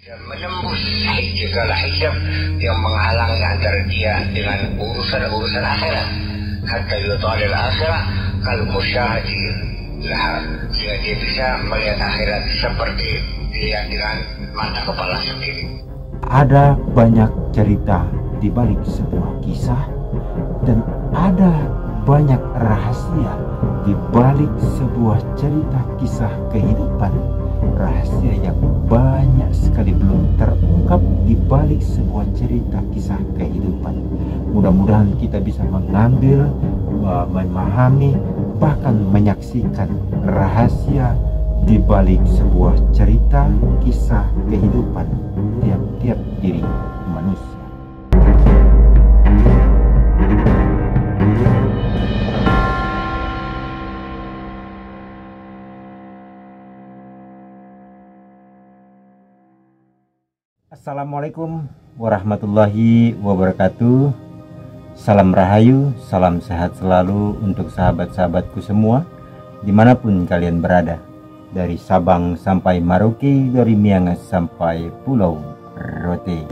Menembus segala hijab yang menghalangi antara dia dengan urusan-urusan akhirat. Hatta yuta'alil akhirat kal musyahadi lah, sehingga dia bisa melihat akhirat seperti dilihat dengan mata kepala sendiri. Ada banyak cerita di balik sebuah kisah, dan ada banyak rahasia di balik sebuah cerita kisah kehidupan. Rahasia yang banyak sekali belum terungkap di balik sebuah cerita kisah kehidupan. Mudah-mudahan kita bisa mengambil, memahami, bahkan menyaksikan rahasia di balik sebuah cerita kisah kehidupan tiap-tiap diri manusia. Assalamualaikum warahmatullahi wabarakatuh. Salam rahayu, salam sehat selalu untuk sahabat-sahabatku semua dimanapun kalian berada, dari Sabang sampai Maroke, dari Miangas sampai Pulau Rote.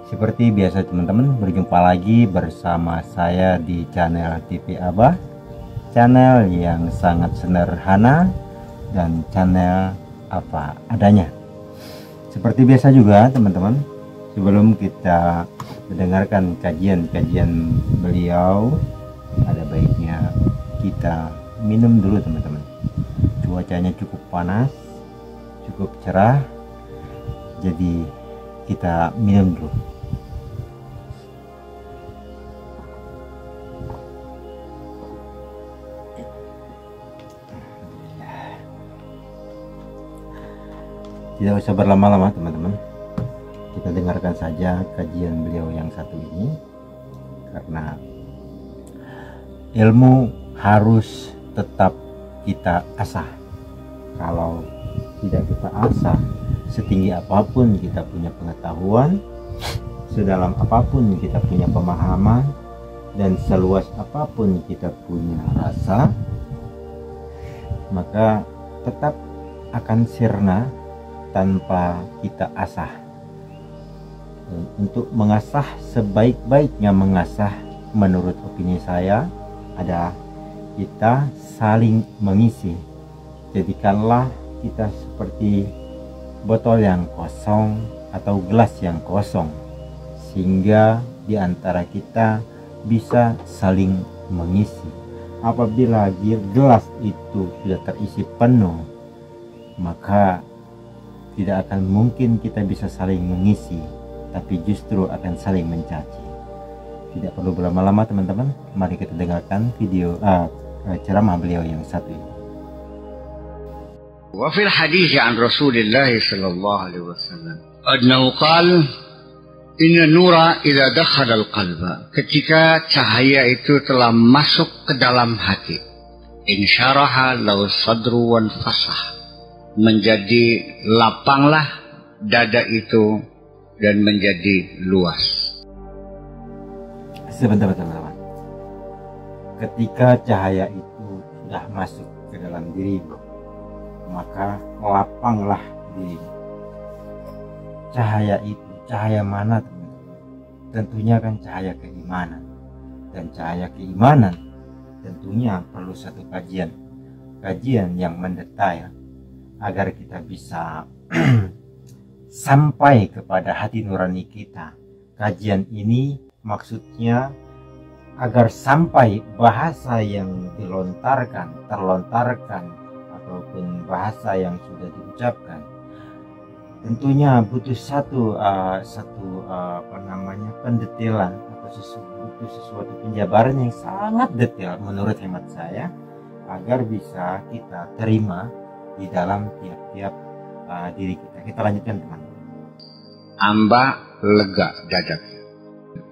Seperti biasa teman-teman, berjumpa lagi bersama saya di channel TV Abah, channel yang sangat sederhana dan channel apa adanya. Seperti biasa juga teman-teman, sebelum kita mendengarkan kajian-kajian beliau, ada baiknya kita minum dulu teman-teman. Cuacanya cukup panas, cukup cerah, jadi kita minum dulu. Tidak usah berlama-lama teman-teman, kita dengarkan saja kajian beliau yang satu ini, karena ilmu harus tetap kita asah. Kalau tidak kita asah, setinggi apapun kita punya pengetahuan, sedalam apapun kita punya pemahaman, dan seluas apapun kita punya rasa, maka tetap akan sirna tanpa kita asah. Untuk mengasah, sebaik-baiknya mengasah menurut opini saya ada kita saling mengisi. Jadikanlah kita seperti botol yang kosong atau gelas yang kosong, sehingga di antara kita bisa saling mengisi. Apabila gelas itu sudah terisi penuh, maka tidak akan mungkin kita bisa saling mengisi, tapi justru akan saling mencaci. Tidak perlu berlama-lama teman-teman, mari kita dengarkan video ceramah beliau yang satu ini. Wa fil hadis an Rasulullah sallallahu alaihi wasallam annahu qala inna nura idza dakhala al-qalba, ketika cahaya itu telah masuk ke dalam hati, insyaraha lahu sadru wan fasah, menjadi lapanglah dada itu dan menjadi luas. Sebentar teman-teman, ketika cahaya itu sudah masuk ke dalam dirimu, maka lapanglah dirimu. Cahaya itu, cahaya mana teman-teman? Tentunya kan cahaya keimanan, dan cahaya keimanan tentunya perlu satu kajian yang mendetail agar kita bisa sampai kepada hati nurani kita. Kajian ini maksudnya agar sampai bahasa yang terlontarkan ataupun bahasa yang sudah diucapkan, tentunya butuh satu pendetailan atau butuh sesuatu penjabaran yang sangat detail menurut hemat saya, agar bisa kita terima di dalam tiap-tiap diri kita. Kita lanjutkan teman. Amba lega dadaku.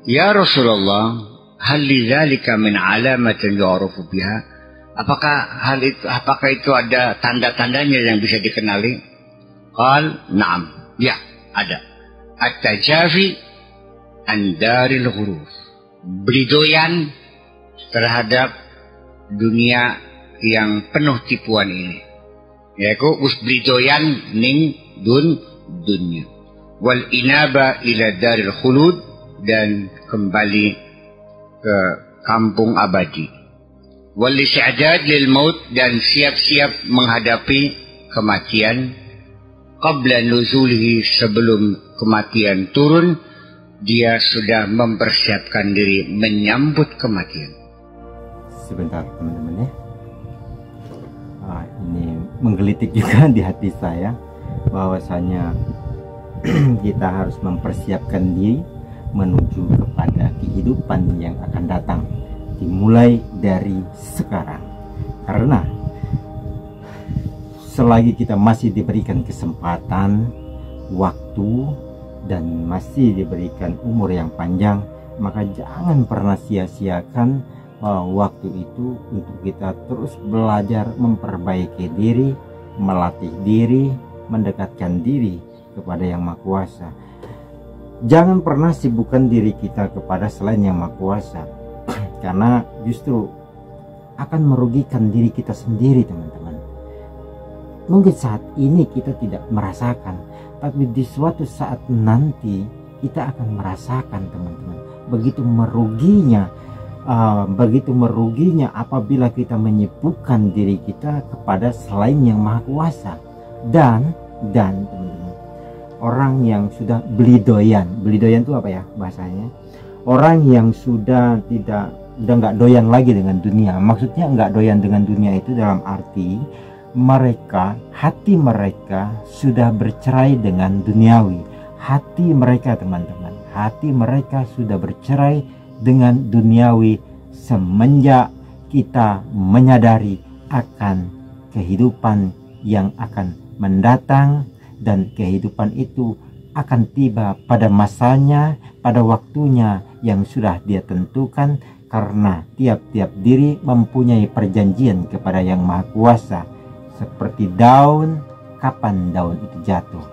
Ya Rasulullah, hal lidzalika min alamatin yu'rafu biha? Apakah itu ada tanda-tandanya yang bisa dikenali? Qal na'am, ya ada. At-tajafi an daril ghurur, beridoyan terhadap dunia yang penuh tipuan ini. Yaitu us belidoyan ning dunya. wal inaba ila daril khulud, dan kembali ke kampung abadi. Wal isti'dad lil maut, dan siap-siap menghadapi kematian. Qabla nuzulihi, sebelum kematian turun, dia sudah mempersiapkan diri menyambut kematian. Sebentar teman-teman ya. Ini menggelitik juga di hati saya, bahwasanya kita harus mempersiapkan diri menuju kepada kehidupan yang akan datang, dimulai dari sekarang. Karena selagi kita masih diberikan kesempatan, waktu, dan masih diberikan umur yang panjang, maka jangan pernah sia-siakan waktu itu untuk kita terus belajar memperbaiki diri, melatih diri, mendekatkan diri kepada Yang Maha Kuasa. Jangan pernah sibukkan diri kita kepada selain Yang Maha Kuasa, karena justru akan merugikan diri kita sendiri, teman-teman. Mungkin saat ini kita tidak merasakan, tapi di suatu saat nanti kita akan merasakan, teman-teman, begitu meruginya apabila kita menyibukkan diri kita kepada selain Yang Maha Kuasa. Dan teman-teman, orang yang sudah beli doyan itu apa ya bahasanya? Orang yang sudah nggak doyan lagi dengan dunia. Maksudnya nggak doyan dengan dunia itu dalam arti hati mereka sudah bercerai dengan duniawi. Hati mereka, teman-teman, hati mereka sudah bercerai dengan duniawi semenjak kita menyadari akan kehidupan yang akan mendatang, dan kehidupan itu akan tiba pada masanya, pada waktunya yang sudah dia tentukan, karena tiap-tiap diri mempunyai perjanjian kepada Yang Maha Kuasa. Seperti daun, kapan daun itu jatuh.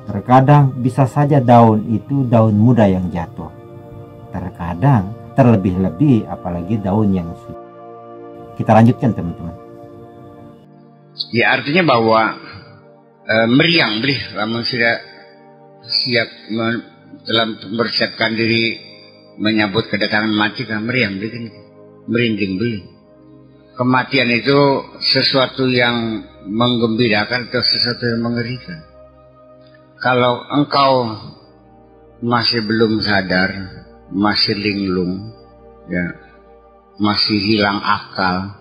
Terkadang bisa saja daun itu daun muda yang jatuh. Terkadang, terlebih-lebih apalagi daun yang sudah. Kita lanjutkan, teman-teman. Ya, artinya bahwa meriang beli, namun sudah siap dalam mempersiapkan diri menyambut kedatangan mati, kan meriang beli, merinding beli. Kematian itu sesuatu yang menggembirakan atau sesuatu yang mengerikan. Kalau engkau masih belum sadar, masih linglung, ya, masih hilang akal,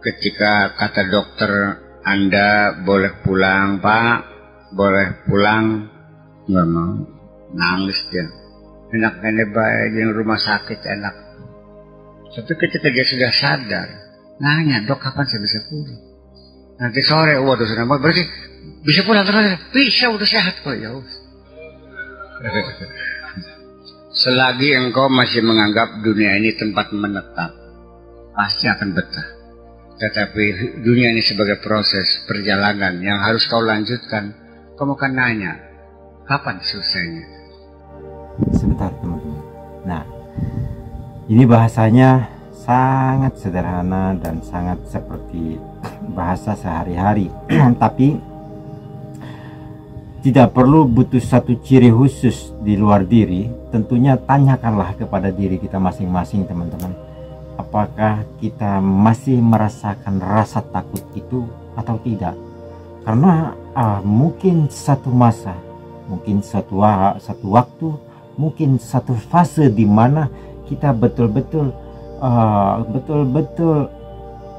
ketika kata dokter Anda boleh pulang, Pak, boleh pulang, nggak mau, nangis dia. Enak-enak baik di rumah sakit enak. Tapi ketika dia sudah sadar, nanya, dok kapan saya bisa pulang? Nanti sore, waduh sudah mau, berarti bisa pulang terus? Bisa, udah sehat kok, ya. Selagi engkau masih menganggap dunia ini tempat menetap, pasti akan betah. Tetapi dunia ini sebagai proses perjalanan yang harus kau lanjutkan. Kamu kan nanya, kapan selesainya? Sebentar, teman-teman. Nah, ini bahasanya sangat sederhana dan sangat seperti bahasa sehari-hari. Tapi tidak perlu butuh satu ciri khusus di luar diri. Tentunya tanyakanlah kepada diri kita masing-masing, teman-teman. Apakah kita masih merasakan rasa takut itu atau tidak? Karena mungkin satu masa, mungkin satu waktu, mungkin satu fase di mana kita betul-betul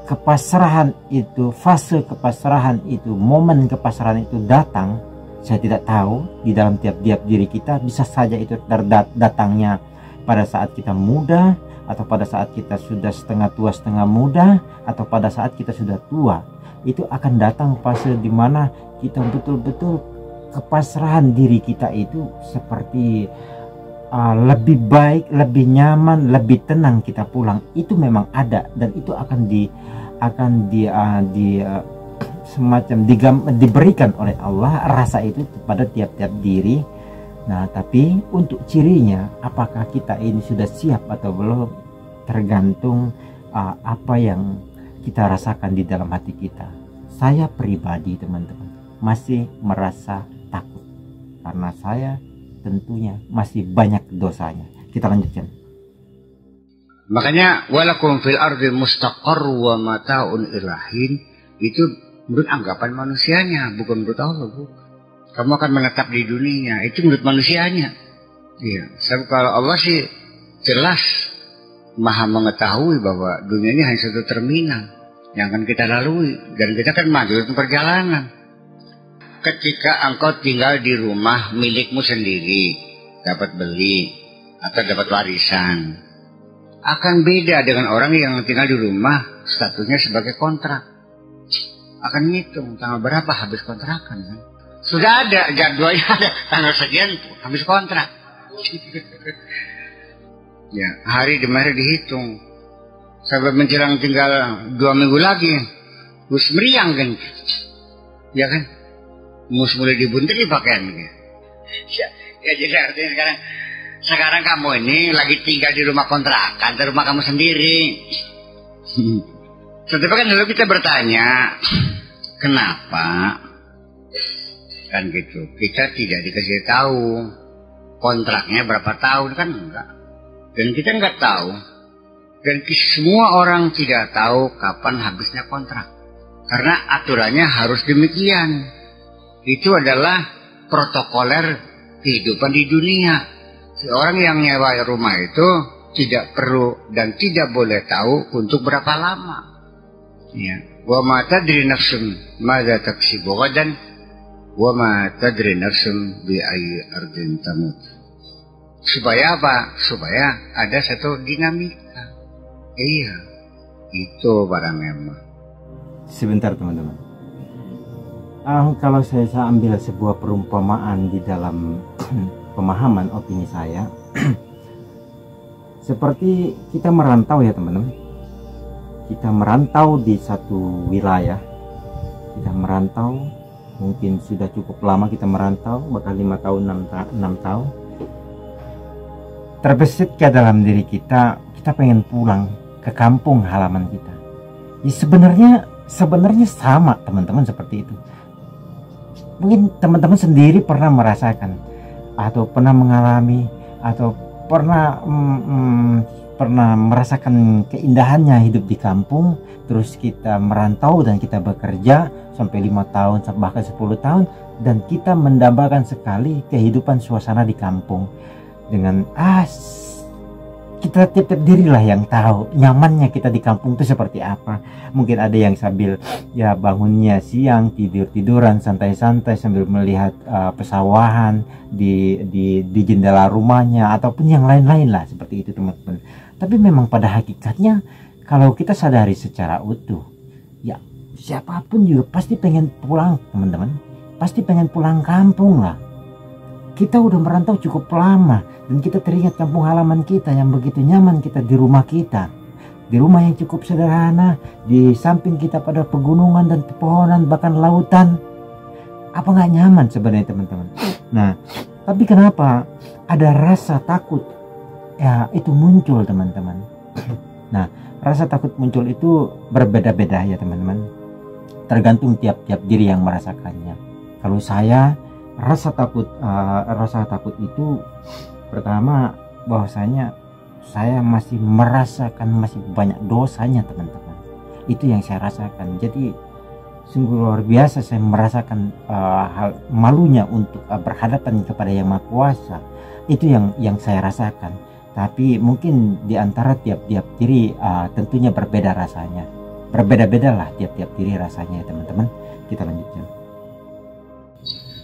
kepasrahan itu, fase kepasrahan itu, momen kepasrahan itu datang. Saya tidak tahu, di dalam tiap-tiap diri kita bisa saja itu datangnya pada saat kita muda, atau pada saat kita sudah setengah tua setengah muda, atau pada saat kita sudah tua. Itu akan datang fase di mana kita betul-betul kepasrahan diri kita itu seperti lebih baik, lebih nyaman, lebih tenang kita pulang. Itu memang ada, dan itu akan semacam diberikan oleh Allah rasa itu kepada tiap-tiap diri. Nah, tapi untuk cirinya, apakah kita ini sudah siap atau belum, tergantung apa yang kita rasakan di dalam hati kita. Saya pribadi, teman-teman, masih merasa takut. karena saya tentunya masih banyak dosanya. Kita lanjutkan. Makanya walakum fil ardi mustaqarr wa mata'un ilahin, itu menurut anggapan manusianya, bukan menurut Allah, Bu. Kamu akan menetap di dunia, itu menurut manusianya. Iya, sebab kalau Allah sih jelas maha mengetahui bahwa dunia ini hanya satu terminal yang akan kita lalui, dan kita akan maju dalam perjalanan. Ketika engkau tinggal di rumah milikmu sendiri, dapat beli atau dapat warisan, akan beda dengan orang yang tinggal di rumah statusnya sebagai kontrak. Akan ngitung tanggal berapa habis kontrakan kan? Sudah ada jadwalnya, ada tanggal sekian habis kontrak. Ya, hari demi hari dihitung. Sampai menjelang tinggal 2 minggu lagi, terus meriang kan? Ya kan? Mus mulai dibunteli pakaiannya. Ya, jadi artinya sekarang kamu ini lagi tinggal di rumah kontrakan, di rumah kamu sendiri. Tetapi kan dulu kita bertanya, kenapa? Kan gitu. Kita tidak dikasih tahu kontraknya berapa tahun, kan enggak. Dan kita enggak tahu. Dan semua orang tidak tahu kapan habisnya kontrak. Karena aturannya harus demikian. Itu adalah protokoler kehidupan di dunia. Orang yang nyewa rumah itu tidak perlu dan tidak boleh tahu untuk berapa lama. Ya. Wa ma tadri nafsun madza taksibu ghadan wa ma tadri nafsun bi ayyi ardin tamut. Supaya apa? Supaya ada satu dinamika. Iya. Itu barangnya mah. Sebentar teman-teman. Kalau saya ambil sebuah perumpamaan di dalam pemahaman opini saya, seperti kita merantau ya teman-teman. Kita merantau di satu wilayah, kita merantau, mungkin sudah cukup lama kita merantau, bahkan 5 tahun, 6 tahun. Terbesit ke dalam diri kita pengen pulang ke kampung halaman kita. Ya sebenarnya sama teman-teman seperti itu. Mungkin teman-teman sendiri pernah merasakan atau pernah mengalami atau pernah merasakan keindahannya hidup di kampung, terus kita merantau dan kita bekerja sampai 5 tahun bahkan 10 tahun, dan kita mendambakan sekali kehidupan suasana di kampung dengan kita tiap-tiap dirilah yang tahu nyamannya kita di kampung itu seperti apa. Mungkin ada yang sambil ya bangunnya siang, tiduran santai-santai sambil melihat pesawahan di jendela rumahnya ataupun yang lain-lain lah seperti itu teman-teman. Tapi memang pada hakikatnya kalau kita sadari secara utuh, ya siapapun juga pasti pengen pulang teman-teman. Pasti pengen pulang kampung lah. Kita udah merantau cukup lama dan kita teringat kampung halaman kita yang begitu nyaman kita di rumah kita. Di rumah yang cukup sederhana, di samping kita pada pegunungan dan pepohonan bahkan lautan. Apa nggak nyaman sebenarnya teman-teman? Nah, tapi kenapa ada rasa takut? Ya, itu muncul teman-teman. Nah, rasa takut muncul itu berbeda-beda ya teman-teman. Tergantung tiap-tiap diri yang merasakannya. Kalau saya rasa takut itu pertama bahwasanya saya masih merasakan masih banyak dosanya teman-teman. Itu yang saya rasakan. Jadi sungguh luar biasa saya merasakan hal malunya untuk berhadapan kepada Yang Maha Kuasa. Itu yang saya rasakan. Tapi mungkin di antara tiap-tiap diri tentunya berbeda rasanya. Berbeda-beda lah tiap-tiap diri rasanya ya teman-teman. Kita lanjutkan.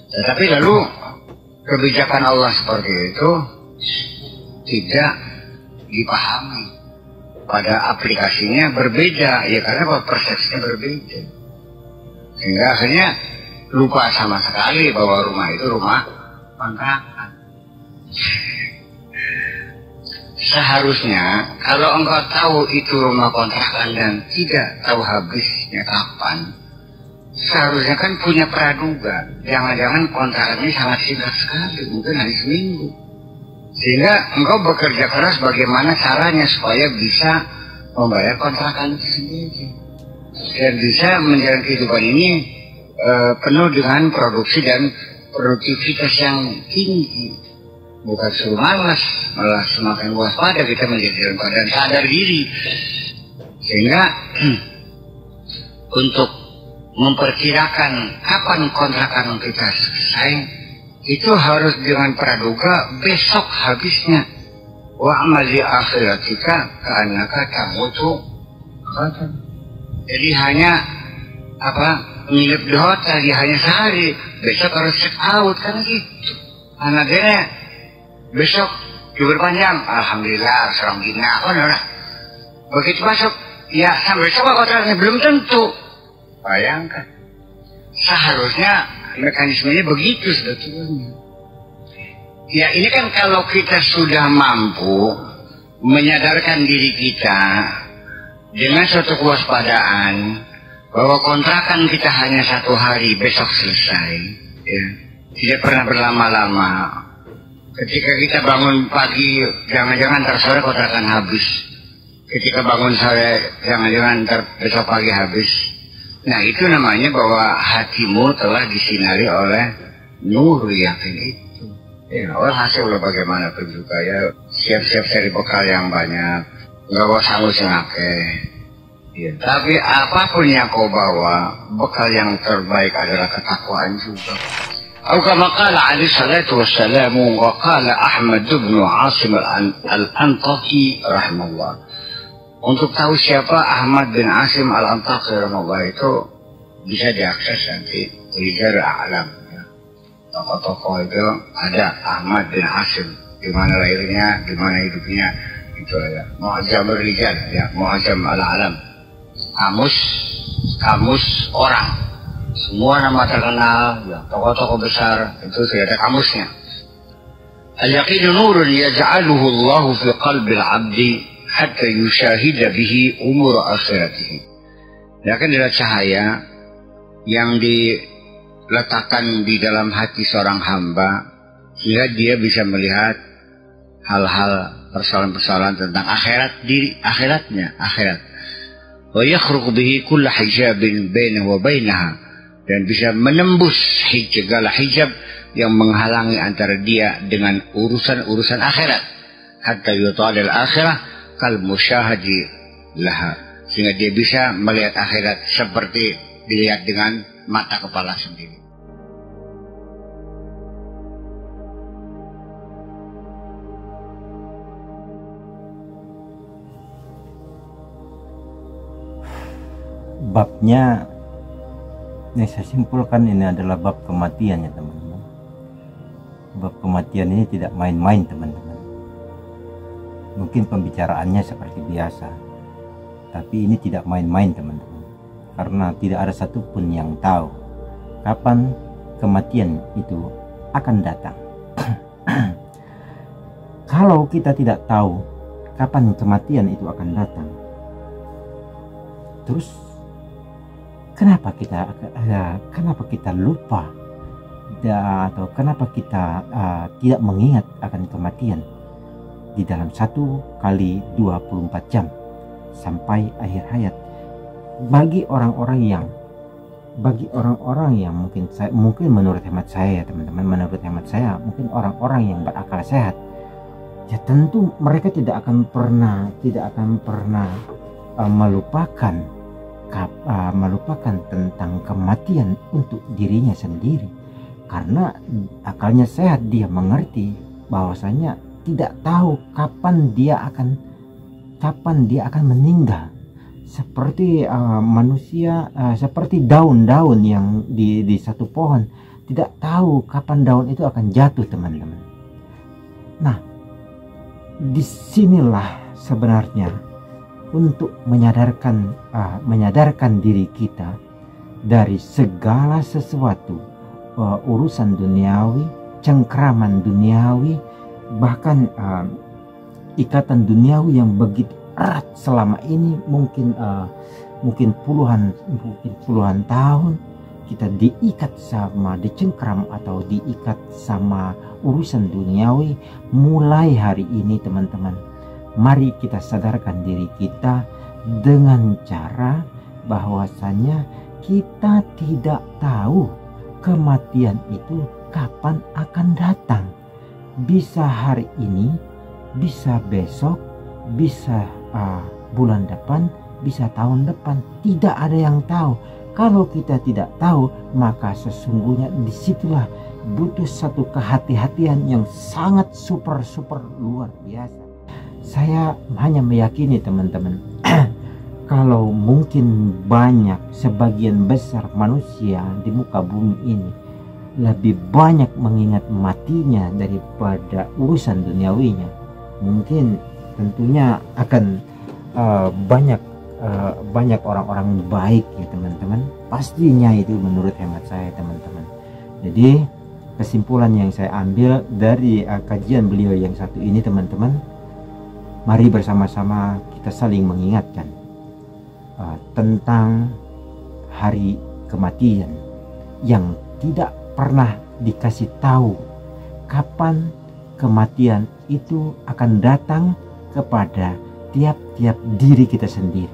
Tetapi lalu kebijakan Allah seperti itu tidak dipahami. Pada aplikasinya berbeda, ya karena persepsinya berbeda. Sehingga akhirnya lupa sama sekali bahwa rumah itu rumah kontrakan. Seharusnya kalau engkau tahu itu rumah kontrakan dan tidak tahu habisnya kapan, seharusnya kan punya praduga. Jangan-jangan kontrakannya sangat singkat sekali, mungkin hanya seminggu. Sehingga engkau bekerja keras bagaimana caranya supaya bisa membayar kontrakan itu sendiri. Dan bisa menjalani kehidupan ini penuh dengan produksi dan produktivitas yang tinggi. Bukan suruh malas, malah semakin waspada kita menjadi dalam keadaan sadar diri. Sehingga untuk memperkirakan kapan kontrakan kita selesai, itu harus dengan praduga besok habisnya. Wa amal li akhiratika ka'annaka tamutu. Jadi hanya nginep di hotel, hanya sehari, besok harus check out kan gitu. Anaknya besok libur panjang, alhamdulillah serang gina, begitu masuk, ya sampai besok kontraknya belum tentu. Bayangkan, seharusnya mekanismenya begitu sebetulnya. Ya ini kan kalau kita sudah mampu menyadarkan diri kita dengan suatu kewaspadaan bahwa kontrakan kita hanya 1 hari, besok selesai, ya. Tidak pernah berlama-lama. Ketika kita bangun pagi, jangan-jangan ntar sore kontrakan habis. Ketika bangun sore, jangan-jangan ntar besok pagi habis. Nah itu namanya bahwa hatimu telah disinari oleh nur yakin itu. Ya, hasil bagaimanapun juga ya, siap-siap cari bekal yang banyak, nggak usah ngake. Ya. Tapi apapun yang kau bawa, bekal yang terbaik adalah ketakwaan juga. Atau kama qala alaihi salatu wassalam wa qala Ahmad bin Asim al-Antaqi rahimahullah. Untuk tahu siapa Ahmad bin Asim al-Antaqi rahimahullah itu bisa diakses nanti di Rijal A'lam. Ya. Tokoh-tokoh itu ada Ahmad bin Asim, di mana lahirnya, di mana hidupnya, itu ada. Mu'azzam Rijal, ya, Mu'azzam al-Alam. Kamus orang, semua nama terkenal, ya, tokoh-tokoh besar itu sudah ada kamusnya. Al-yaqinu nurun yaj'aluhu Allah fi qalbi al-'abdi hatta yushahida bihi umur akhiratihi. Yakin adalah cahaya yang diletakkan di dalam hati seorang hamba sehingga dia bisa melihat hal-hal persoalan-persoalan tentang akhiratnya. Wa yakhruqu bihi kull hijabin bainahu wa bainaha, dan bisa menembus segala hijab yang menghalangi antara dia dengan urusan-urusan akhirat. Hatta yutalil akhirah kal musyahadi laha, sehingga dia bisa melihat akhirat seperti dilihat dengan mata kepala sendiri. Babnya yang saya simpulkan ini adalah bab kematian ya teman-teman. Bab kematian ini tidak main-main teman-teman. Mungkin pembicaraannya seperti biasa, tapi ini tidak main-main teman-teman, karena tidak ada satupun yang tahu kapan kematian itu akan datang. Kalau kita tidak tahu kapan kematian itu akan datang, terus kenapa kita lupa atau kenapa kita tidak mengingat akan kematian di dalam 1 kali 24 jam sampai akhir hayat? Bagi orang-orang yang mungkin menurut hemat saya teman-teman, mungkin orang-orang yang berakal sehat, ya tentu mereka tidak akan pernah melupakan tentang kematian untuk dirinya sendiri, karena akalnya sehat. Dia mengerti bahwasanya tidak tahu kapan dia akan meninggal. Seperti manusia, seperti daun-daun yang di satu pohon, tidak tahu kapan daun itu akan jatuh teman-teman. Nah, disinilah sebenarnya untuk menyadarkan diri kita dari segala sesuatu, urusan duniawi, cengkraman duniawi, bahkan ikatan duniawi yang begitu erat selama ini, mungkin puluhan tahun kita diikat sama, dicengkram atau diikat sama urusan duniawi. Mulai hari ini teman-teman, mari kita sadarkan diri kita dengan cara bahwasanya kita tidak tahu kematian itu kapan akan datang. Bisa hari ini, bisa besok, bisa bulan depan, bisa tahun depan. Tidak ada yang tahu. Kalau kita tidak tahu, maka sesungguhnya disitulah butuh satu kehati-hatian yang sangat super luar biasa. Saya hanya meyakini teman-teman, kalau mungkin banyak, sebagian besar manusia di muka bumi ini lebih banyak mengingat matinya daripada urusan duniawinya, mungkin tentunya akan banyak orang-orang baik ya teman-teman. Pastinya itu menurut hemat saya teman-teman. Jadi kesimpulan yang saya ambil dari kajian beliau yang satu ini teman-teman, mari bersama-sama kita saling mengingatkan tentang hari kematian yang tidak pernah dikasih tahu kapan kematian itu akan datang kepada tiap-tiap diri kita sendiri.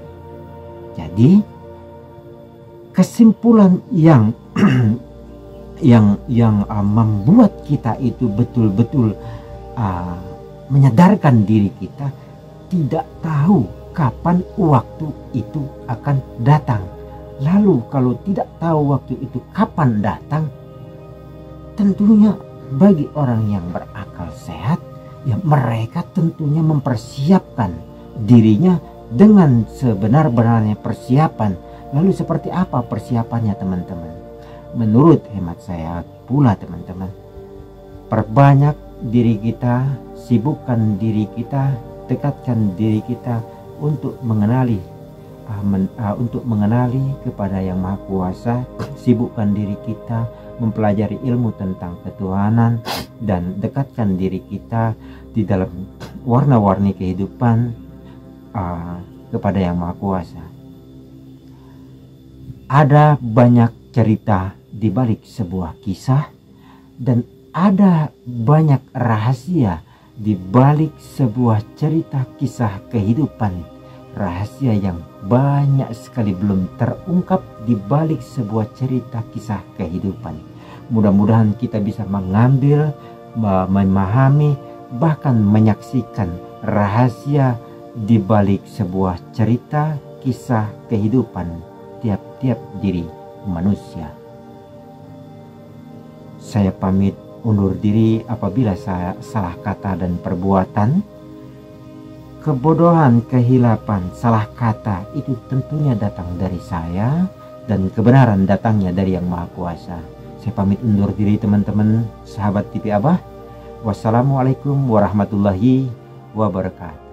Jadi kesimpulan yang membuat kita itu betul-betul menyadarkan diri kita tidak tahu kapan waktu itu akan datang. Lalu kalau tidak tahu waktu itu kapan datang, tentunya bagi orang yang berakal sehat, ya mereka tentunya mempersiapkan dirinya dengan sebenar-benarnya persiapan. Lalu seperti apa persiapannya teman-teman? Menurut hemat saya pula teman-teman, perbanyak diri kita, sibukkan diri kita, dekatkan diri kita untuk mengenali kepada Yang Maha Kuasa. Sibukkan diri kita mempelajari ilmu tentang ketuhanan dan dekatkan diri kita di dalam warna-warni kehidupan kepada Yang Maha Kuasa. Ada banyak cerita di balik sebuah kisah dan ada banyak rahasia di balik sebuah cerita kisah kehidupan. Rahasia yang banyak sekali belum terungkap di balik sebuah cerita kisah kehidupan. Mudah-mudahan kita bisa mengambil, memahami, bahkan menyaksikan rahasia di balik sebuah cerita kisah kehidupan tiap-tiap diri manusia. Saya pamit undur diri apabila saya salah kata dan perbuatan. Kebodohan, kehilapan, salah kata itu tentunya datang dari saya dan kebenaran datangnya dari Yang Maha Kuasa. Saya pamit undur diri teman-teman, sahabat TV Abah. Wassalamualaikum warahmatullahi wabarakatuh.